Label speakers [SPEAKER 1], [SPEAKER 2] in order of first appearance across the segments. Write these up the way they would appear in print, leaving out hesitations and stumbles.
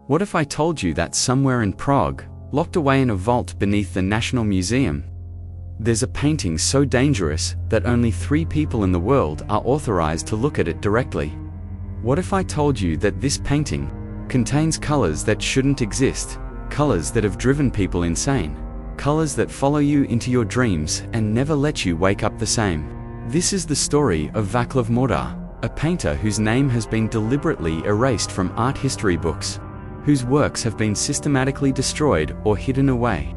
[SPEAKER 1] What if I told you that somewhere in Prague, locked away in a vault beneath the National Museum, there's a painting so dangerous that only 3 people in the world are authorized to look at it directly? What if I told you that this painting contains colors that shouldn't exist, colors that have driven people insane, colors that follow you into your dreams and never let you wake up the same? This is the story of Vaclav Mordar, a painter whose name has been deliberately erased from art history books, whose works have been systematically destroyed or hidden away,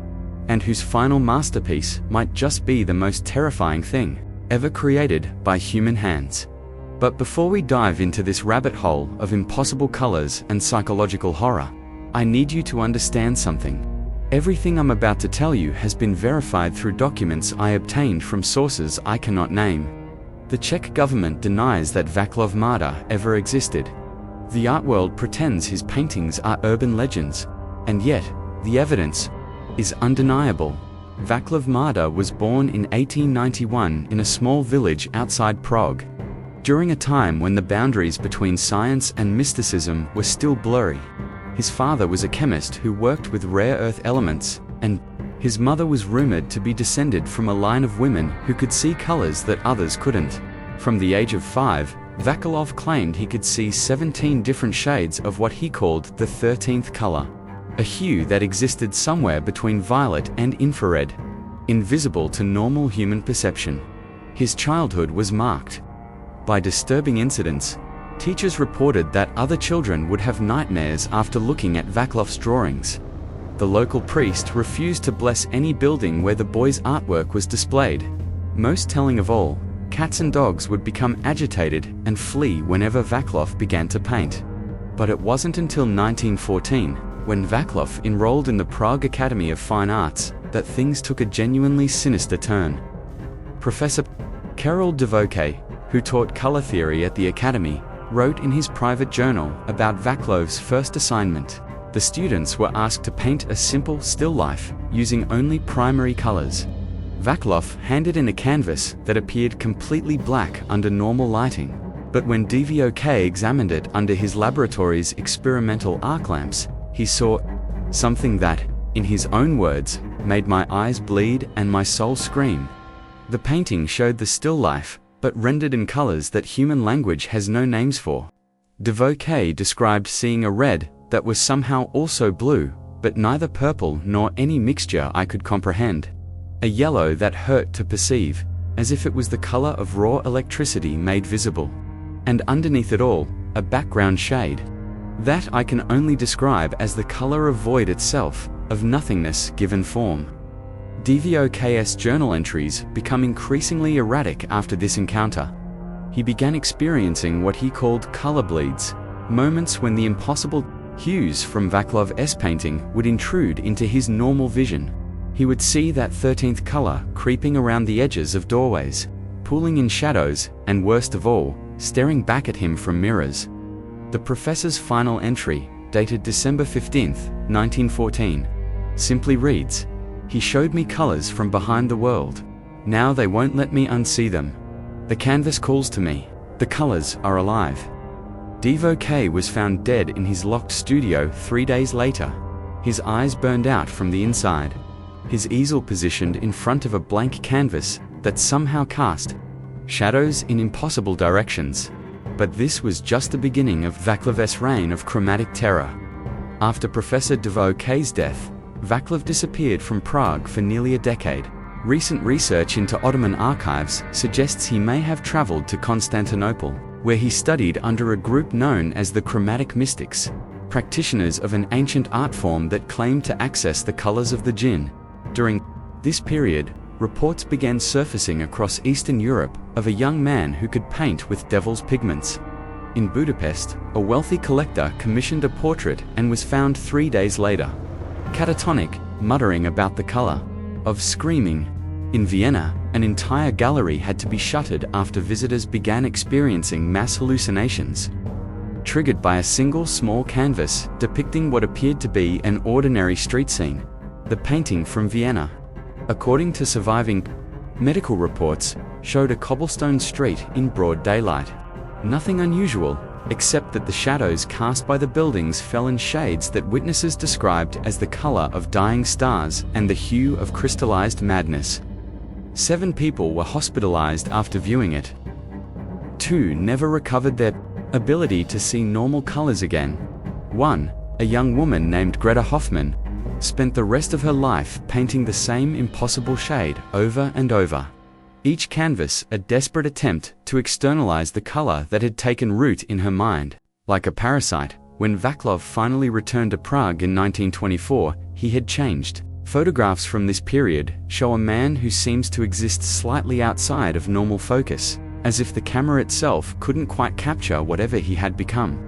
[SPEAKER 1] and whose final masterpiece might just be the most terrifying thing ever created by human hands. But before we dive into this rabbit hole of impossible colors and psychological horror, I need you to understand something. Everything I'm about to tell you has been verified through documents I obtained from sources I cannot name. The Czech government denies that Vaclav Mordar ever existed. The art world pretends his paintings are urban legends, and yet, the evidence is undeniable. Vaclav Mordar was born in 1891 in a small village outside Prague, during a time when the boundaries between science and mysticism were still blurry. His father was a chemist who worked with rare earth elements, and his mother was rumored to be descended from a line of women who could see colors that others couldn't. From the age of 5, Vaclav claimed he could see 17 different shades of what he called the 13th color, a hue that existed somewhere between violet and infrared, invisible to normal human perception. His childhood was marked by disturbing incidents. Teachers reported that other children would have nightmares after looking at Vaclav's drawings. The local priest refused to bless any building where the boy's artwork was displayed. Most telling of all, cats and dogs would become agitated and flee whenever Vaclav began to paint. But it wasn't until 1914, when Vaclav enrolled in the Prague Academy of Fine Arts, that things took a genuinely sinister turn. Professor Karel Divocký, who taught color theory at the academy, wrote in his private journal about Vaclav's first assignment. The students were asked to paint a simple still life using only primary colors. Vaclav handed in a canvas that appeared completely black under normal lighting, but when Divocký examined it under his laboratory's experimental arc lamps, he saw something that, in his own words, made my eyes bleed and my soul scream. The painting showed the still life, but rendered in colors that human language has no names for. Divocký described seeing a red that was somehow also blue, but neither purple nor any mixture I could comprehend. A yellow that hurt to perceive, as if it was the color of raw electricity made visible. And underneath it all, a background shade that I can only describe as the color of void itself, of nothingness given form. Divocký's journal entries become increasingly erratic after this encounter. He began experiencing what he called color bleeds, moments when the impossible hues from Vaclav's painting would intrude into his normal vision. He would see that 13th color creeping around the edges of doorways, pulling in shadows, and worst of all, staring back at him from mirrors. The professor's final entry, dated December 15, 1914, simply reads, "He showed me colors from behind the world. Now they won't let me unsee them. The canvas calls to me. The colors are alive." Divocký was found dead in his locked studio 3 days later, his eyes burned out from the inside, his easel positioned in front of a blank canvas that somehow cast shadows in impossible directions. But this was just the beginning of Vaclav's reign of chromatic terror. After Professor Divocký's death, Vaclav disappeared from Prague for nearly a decade. Recent research into Ottoman archives suggests he may have traveled to Constantinople, where he studied under a group known as the Chromatic Mystics, practitioners of an ancient art form that claimed to access the colors of the jinn. During this period, reports began surfacing across Eastern Europe of a young man who could paint with devil's pigments. In Budapest, a wealthy collector commissioned a portrait and was found 3 days later, catatonic, muttering about the color of screaming. In Vienna, an entire gallery had to be shuttered after visitors began experiencing mass hallucinations, triggered by a single small canvas depicting what appeared to be an ordinary street scene. The painting from Vienna, according to surviving medical reports, showed a cobblestone street in broad daylight. Nothing unusual, except that the shadows cast by the buildings fell in shades that witnesses described as the color of dying stars and the hue of crystallized madness. 7 people were hospitalized after viewing it. 2 never recovered their ability to see normal colors again. 1, a young woman named Greta Hoffman, spent the rest of her life painting the same impossible shade over and over. Each canvas a desperate attempt to externalize the color that had taken root in her mind. Like a parasite, when Vaclav finally returned to Prague in 1924, he had changed. Photographs from this period show a man who seems to exist slightly outside of normal focus, as if the camera itself couldn't quite capture whatever he had become.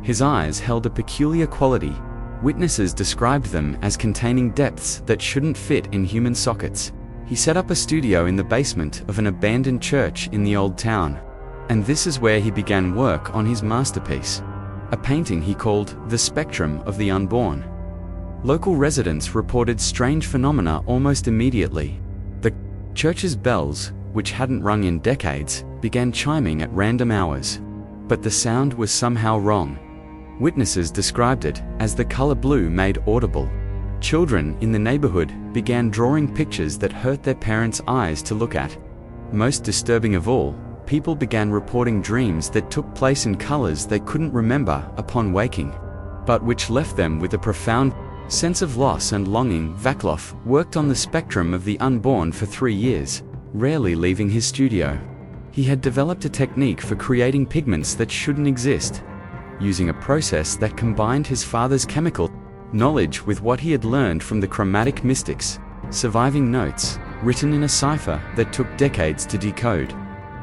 [SPEAKER 1] His eyes held a peculiar quality. Witnesses described them as containing depths that shouldn't fit in human sockets. He set up a studio in the basement of an abandoned church in the old town, and this is where he began work on his masterpiece, a painting he called The Spectrum of the Unborn. Local residents reported strange phenomena almost immediately. The church's bells, which hadn't rung in decades, began chiming at random hours. But the sound was somehow wrong. Witnesses described it as the color blue made audible. Children in the neighborhood began drawing pictures that hurt their parents' eyes to look at. Most disturbing of all, people began reporting dreams that took place in colors they couldn't remember upon waking, but which left them with a profound sense of loss and longing. Vaclav worked on The Spectrum of the Unborn for 3 years, rarely leaving his studio. He had developed a technique for creating pigments that shouldn't exist, using a process that combined his father's chemical knowledge with what he had learned from the chromatic mystics, surviving notes, written in a cipher that took decades to decode,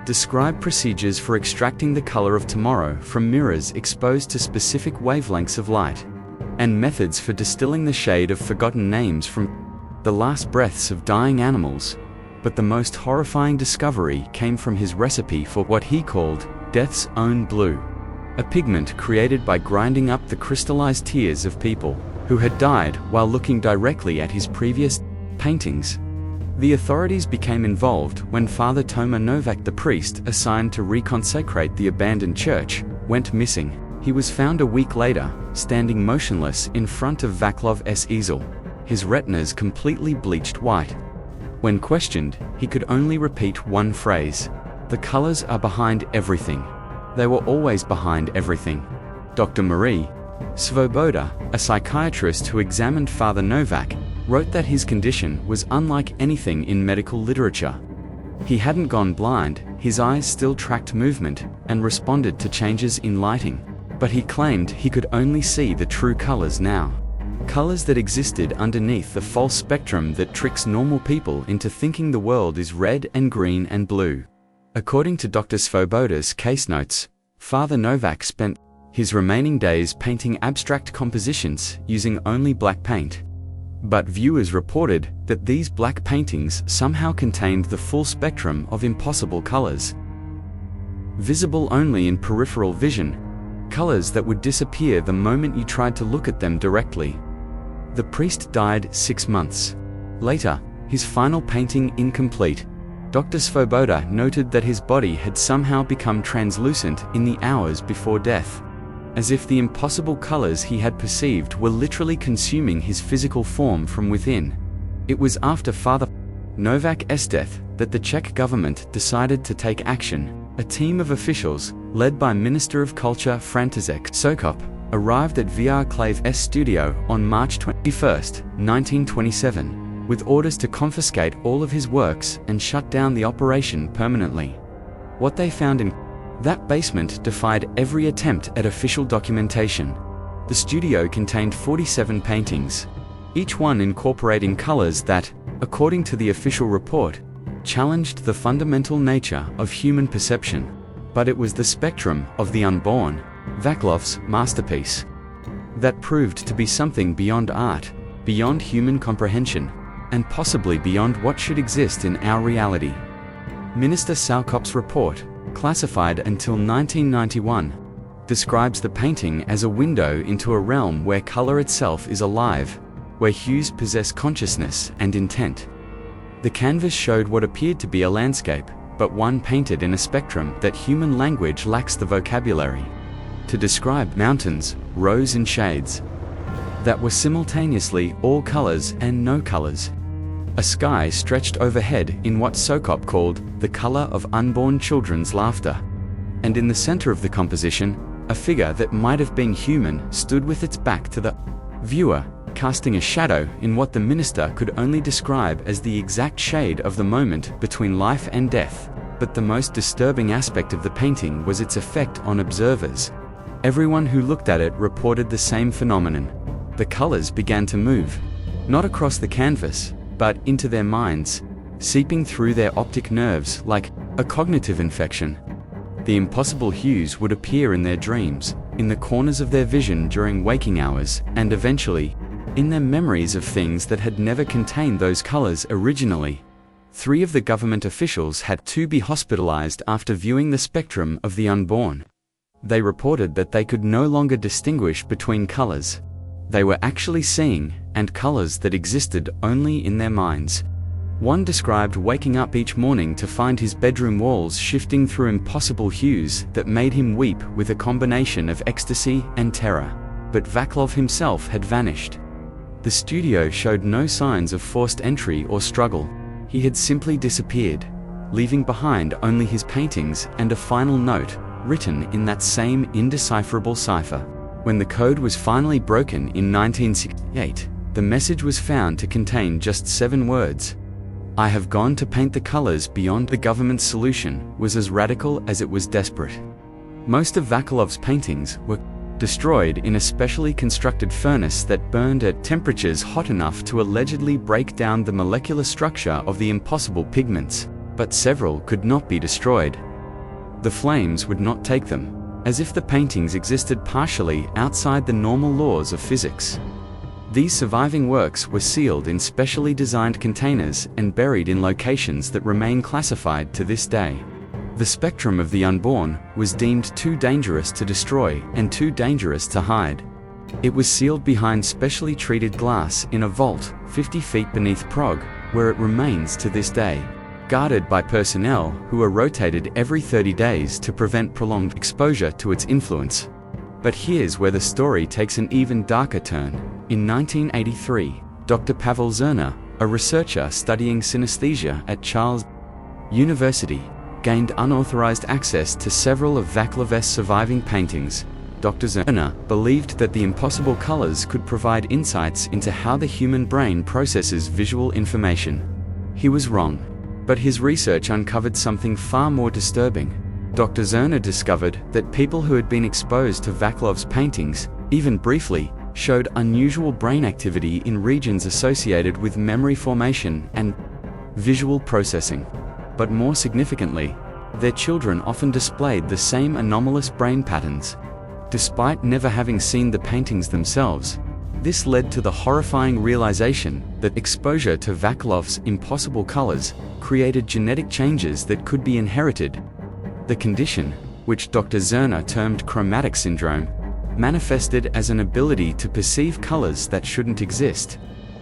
[SPEAKER 1] describe procedures for extracting the color of tomorrow from mirrors exposed to specific wavelengths of light, and methods for distilling the shade of forgotten names from the last breaths of dying animals. But the most horrifying discovery came from his recipe for what he called Death's Own Blue, a pigment created by grinding up the crystallized tears of people who had died while looking directly at his previous paintings. The authorities became involved when Father Toma Novak, the priest assigned to reconsecrate the abandoned church, went missing. He was found a week later, standing motionless in front of Vaclav's easel, his retinas completely bleached white. When questioned, he could only repeat one phrase: "The colors are behind everything. They were always behind everything." Dr. Marie Svoboda, a psychiatrist who examined Father Novak, wrote that his condition was unlike anything in medical literature. He hadn't gone blind, his eyes still tracked movement and responded to changes in lighting, but he claimed he could only see the true colors now. Colors that existed underneath the false spectrum that tricks normal people into thinking the world is red and green and blue. According to Dr. Svoboda's case notes, Father Novak spent his remaining days painting abstract compositions using only black paint. But viewers reported that these black paintings somehow contained the full spectrum of impossible colors, visible only in peripheral vision, colors that would disappear the moment you tried to look at them directly. The priest died 6 months later, his final painting incomplete. Dr. Svoboda noted that his body had somehow become translucent in the hours before death, as if the impossible colors he had perceived were literally consuming his physical form from within. It was after Father Novak's death that the Czech government decided to take action. A team of officials, led by Minister of Culture František Soukup, arrived at Vaclav's studio on March 21, 1927, with orders to confiscate all of his works and shut down the operation permanently. What they found in that basement defied every attempt at official documentation. The studio contained 47 paintings, each one incorporating colors that, according to the official report, challenged the fundamental nature of human perception. But it was the spectrum of the unborn, Vaclav's masterpiece, that proved to be something beyond art, beyond human comprehension, and possibly beyond what should exist in our reality. Minister Soukup's report, classified until 1991, describes the painting as a window into a realm where color itself is alive, where hues possess consciousness and intent. The canvas showed what appeared to be a landscape, but one painted in a spectrum that human language lacks the vocabulary. to describe mountains, rose in shades that were simultaneously all colors and no colors. A sky stretched overhead in what Sokop called the color of unborn children's laughter. And in the center of the composition, a figure that might have been human stood with its back to the viewer, casting a shadow in what the minister could only describe as the exact shade of the moment between life and death. But the most disturbing aspect of the painting was its effect on observers. Everyone who looked at it reported the same phenomenon. The colors began to move, not across the canvas, but into their minds, seeping through their optic nerves like a cognitive infection. The impossible hues would appear in their dreams, in the corners of their vision during waking hours, and eventually, in their memories of things that had never contained those colors originally. 3 of the government officials had to be hospitalized after viewing the spectrum of the unborn. They reported that they could no longer distinguish between colors. They were actually seeing, and colors that existed only in their minds. One described waking up each morning to find his bedroom walls shifting through impossible hues that made him weep with a combination of ecstasy and terror. But Vaclav himself had vanished. The studio showed no signs of forced entry or struggle. He had simply disappeared, leaving behind only his paintings and a final note, written in that same indecipherable cipher. When the code was finally broken in 1968, the message was found to contain just 7 words. "I have gone to paint the colors beyond the government's solution," was as radical as it was desperate. Most of Vaclav's paintings were destroyed in a specially constructed furnace that burned at temperatures hot enough to allegedly break down the molecular structure of the impossible pigments, but several could not be destroyed. The flames would not take them, as if the paintings existed partially outside the normal laws of physics. These surviving works were sealed in specially designed containers and buried in locations that remain classified to this day. The spectrum of the unborn was deemed too dangerous to destroy and too dangerous to hide. It was sealed behind specially treated glass in a vault 50 feet beneath Prague, where it remains to this day, guarded by personnel who are rotated every 30 days to prevent prolonged exposure to its influence. But here's where the story takes an even darker turn. In 1983, Dr. Pavel Zerner, a researcher studying synesthesia at Charles University, gained unauthorized access to several of Vaclav's surviving paintings. Dr. Zerner believed that the impossible colors could provide insights into how the human brain processes visual information. He was wrong, but his research uncovered something far more disturbing. Dr. Zerner discovered that people who had been exposed to Vaclav's paintings, even briefly, showed unusual brain activity in regions associated with memory formation and visual processing. But more significantly, their children often displayed the same anomalous brain patterns. Despite never having seen the paintings themselves, this led to the horrifying realization that exposure to Vaclav's impossible colors created genetic changes that could be inherited. The condition, which Dr. Zerner termed chromatic syndrome, manifested as an ability to perceive colors that shouldn't exist,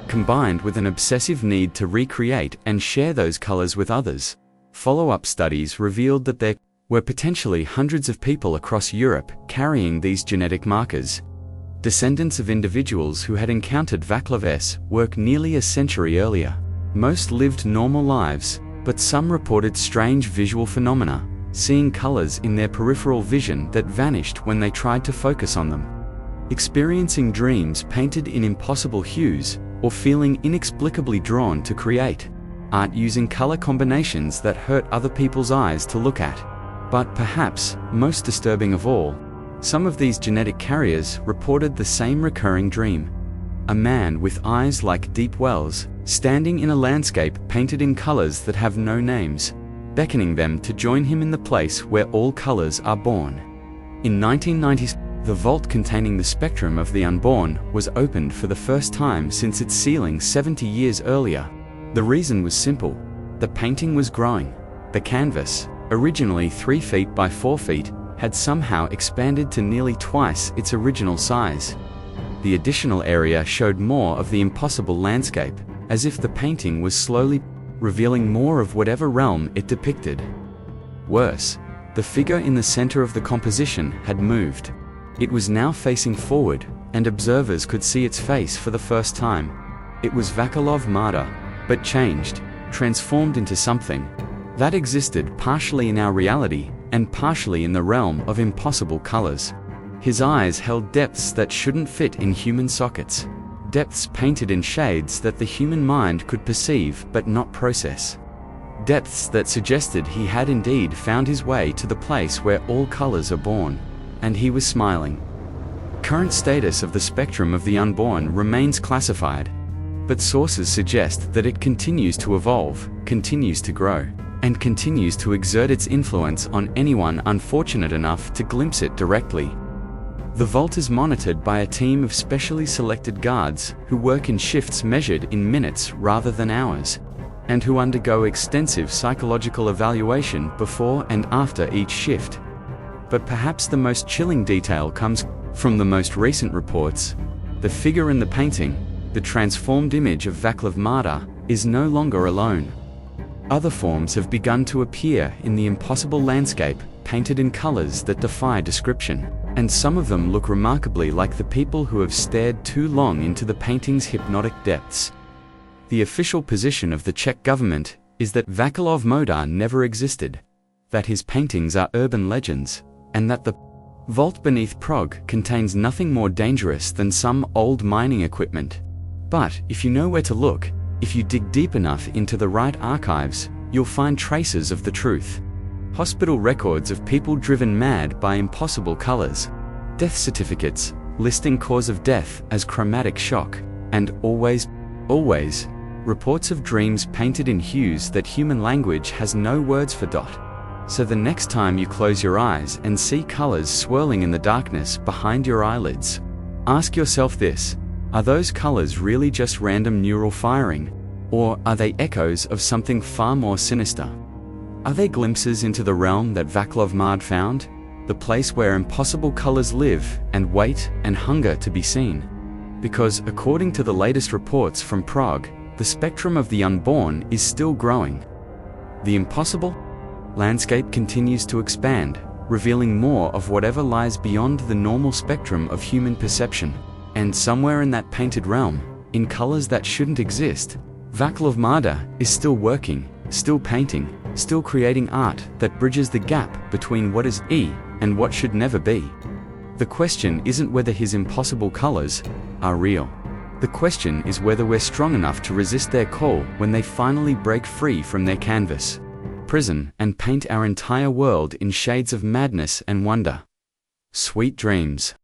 [SPEAKER 1] combined with an obsessive need to recreate and share those colors with others. Follow-up studies revealed that there were potentially hundreds of people across Europe carrying these genetic markers, descendants of individuals who had encountered Vaclav's work nearly a century earlier. Most lived normal lives, but some reported strange visual phenomena, seeing colors in their peripheral vision that vanished when they tried to focus on them, experiencing dreams painted in impossible hues, or feeling inexplicably drawn to create art using color combinations that hurt other people's eyes to look at. But perhaps, most disturbing of all, some of these genetic carriers reported the same recurring dream. A man with eyes like deep wells, standing in a landscape painted in colors that have no names, beckoning them to join him in the place where all colors are born. In 1990s, the vault containing the spectrum of the unborn was opened for the first time since its sealing 70 years earlier. The reason was simple. The painting was growing. The canvas, originally 3 feet by 4 feet, had somehow expanded to nearly twice its original size. The additional area showed more of the impossible landscape, as if the painting was slowly revealing more of whatever realm it depicted. Worse, the figure in the center of the composition had moved. It was now facing forward, and observers could see its face for the first time. It was Vaclav Mada, but changed, transformed into something that existed partially in our reality and partially in the realm of impossible colors. His eyes held depths that shouldn't fit in human sockets, depths painted in shades that the human mind could perceive but not process, depths that suggested he had indeed found his way to the place where all colors are born, and he was smiling. Current status of the spectrum of the unborn remains classified, but sources suggest that it continues to evolve, continues to grow, and continues to exert its influence on anyone unfortunate enough to glimpse it directly. The vault is monitored by a team of specially selected guards who work in shifts measured in minutes rather than hours, and who undergo extensive psychological evaluation before and after each shift. But perhaps the most chilling detail comes from the most recent reports. The figure in the painting, the transformed image of Vaclav Mada, is no longer alone. Other forms have begun to appear in the impossible landscape, painted in colors that defy description, and some of them look remarkably like the people who have stared too long into the painting's hypnotic depths. The official position of the Czech government is that Vaclav Mada never existed, that his paintings are urban legends, and that the vault beneath Prague contains nothing more dangerous than some old mining equipment. But if you know where to look, if you dig deep enough into the right archives, you'll find traces of the truth. Hospital records of people driven mad by impossible colors, death certificates listing cause of death as chromatic shock, and always, reports of dreams painted in hues that human language has no words for. So the next time you close your eyes and see colors swirling in the darkness behind your eyelids, ask yourself this: are those colors really just random neural firing? Or are they echoes of something far more sinister? Are they glimpses into the realm that Vaclav Mada found? The place where impossible colors live and wait and hunger to be seen? Because according to the latest reports from Prague, the spectrum of the unborn is still growing. The impossible landscape continues to expand, revealing more of whatever lies beyond the normal spectrum of human perception. And somewhere in that painted realm, in colors that shouldn't exist, Vaclav Mada is still working, still painting, still creating art that bridges the gap between what is and what should never be. The question isn't whether his impossible colors are real. The question is whether we're strong enough to resist their call when they finally break free from their canvas, prison, and paint our entire world in shades of madness and wonder. Sweet dreams.